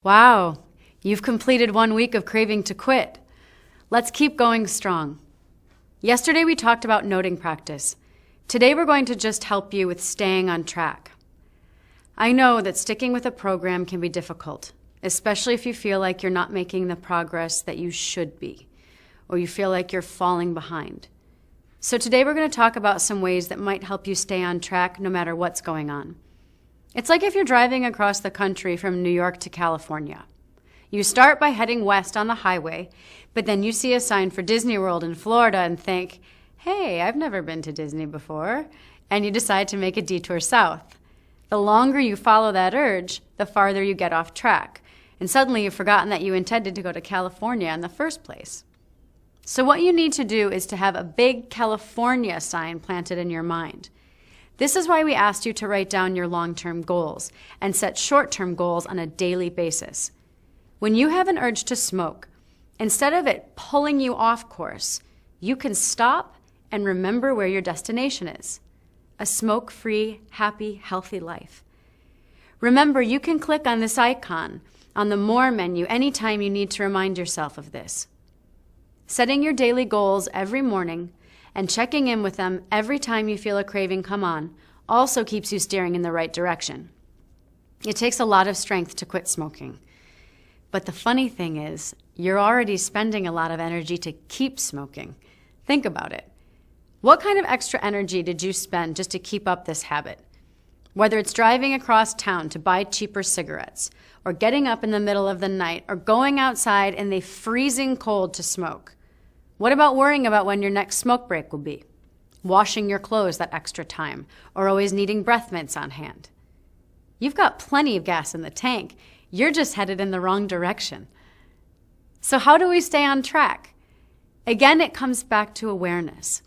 Wow, you've completed 1 week of craving to quit. Let's keep going strong. Yesterday we talked about noting practice. Today we're going to just help you with staying on track. I know that sticking with a program can be difficult, especially if you feel like you're not making the progress that you should be, or you feel like you're falling behind. So today we're going to talk about some ways that might help you stay on track no matter what's going on. It's like if you're driving across the country from New York to California. You start by heading west on the highway, but then you see a sign for Disney World in Florida and think, hey, I've never been to Disney before, and you decide to make a detour south. The longer you follow that urge, the farther you get off track, and suddenly you've forgotten that you intended to go to California in the first place. So what you need to do is to have a big California sign planted in your mind. This is why we asked you to write down your long-term goals and set short-term goals on a daily basis. When you have an urge to smoke, instead of it pulling you off course, you can stop and remember where your destination is: a smoke-free, happy, healthy life. Remember, you can click on this icon on the More menu anytime you need to remind yourself of this. Setting your daily goals every morning and checking in with them every time you feel a craving come on also keeps you steering in the right direction. It takes a lot of strength to quit smoking. But the funny thing is, you're already spending a lot of energy to keep smoking. Think about it. What kind of extra energy did you spend just to keep up this habit? Whether it's driving across town to buy cheaper cigarettes, or getting up in the middle of the night, or going outside in the freezing cold to smoke. What about worrying about when your next smoke break will be? Washing your clothes that extra time, or always needing breath mints on hand? You've got plenty of gas in the tank. You're just headed in the wrong direction. So how do we stay on track? Again, it comes back to awareness.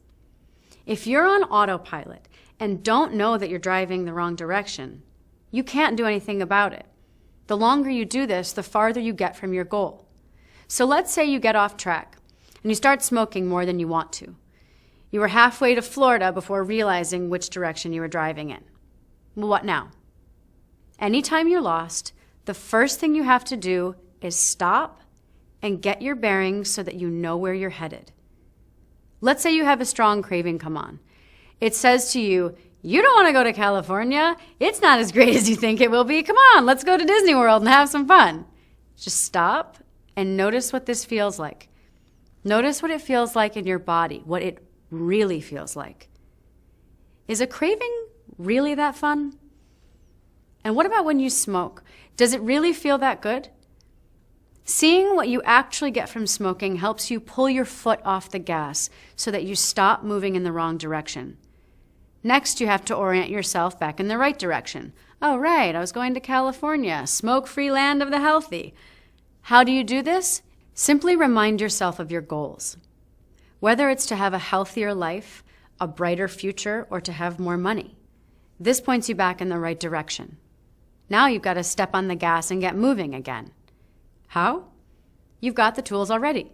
If you're on autopilot and don't know that you're driving the wrong direction, you can't do anything about it. The longer you do this, the farther you get from your goal. So let's say you get off track and you start smoking more than you want to. You were halfway to Florida before realizing which direction you were driving in. Well, what now? Anytime you're lost, the first thing you have to do is stop and get your bearings so that you know where you're headed. Let's say you have a strong craving come on. It says to you, you don't want to go to California. It's not as great as you think it will be. Come on, let's go to Disney World and have some fun. Just stop and notice what this feels like. Notice what it feels like in your body, what it really feels like. Is a craving really that fun? And what about when you smoke? Does it really feel that good? Seeing what you actually get from smoking helps you pull your foot off the gas so that you stop moving in the wrong direction. Next, you have to orient yourself back in the right direction. Oh, right, I was going to California, smoke-free land of the healthy. How do you do this? Simply remind yourself of your goals. Whether it's to have a healthier life, a brighter future, or to have more money. This points you back in the right direction. Now you've got to step on the gas and get moving again. How? You've got the tools already.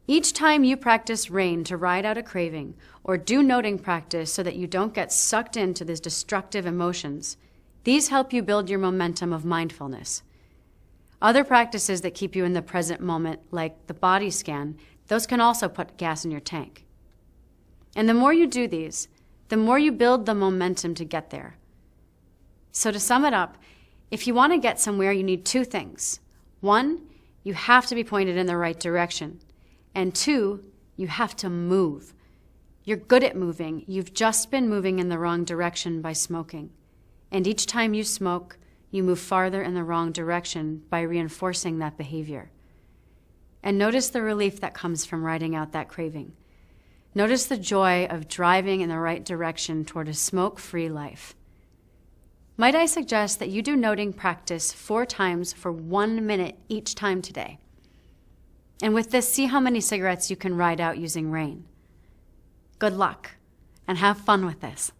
Each time you practice RAIN to ride out a craving, or do noting practice so that you don't get sucked into these destructive emotions, these help you build your momentum of mindfulness. Other practices that keep you in the present moment, like the body scan, those can also put gas in your tank. And the more you do these, the more you build the momentum to get there. So to sum it up, if you want to get somewhere, you need 2 things. 1, you have to be pointed in the right direction. And 2, you have to move. You're good at moving. You've just been moving in the wrong direction by smoking. And each time you smoke, you move farther in the wrong direction by reinforcing that behavior. And notice the relief that comes from riding out that craving. Notice the joy of driving in the right direction toward a smoke-free life. Might I suggest that you do noting practice 4 times for 1 minute each time today? And with this, see how many cigarettes you can ride out using RAIN. Good luck, and have fun with this.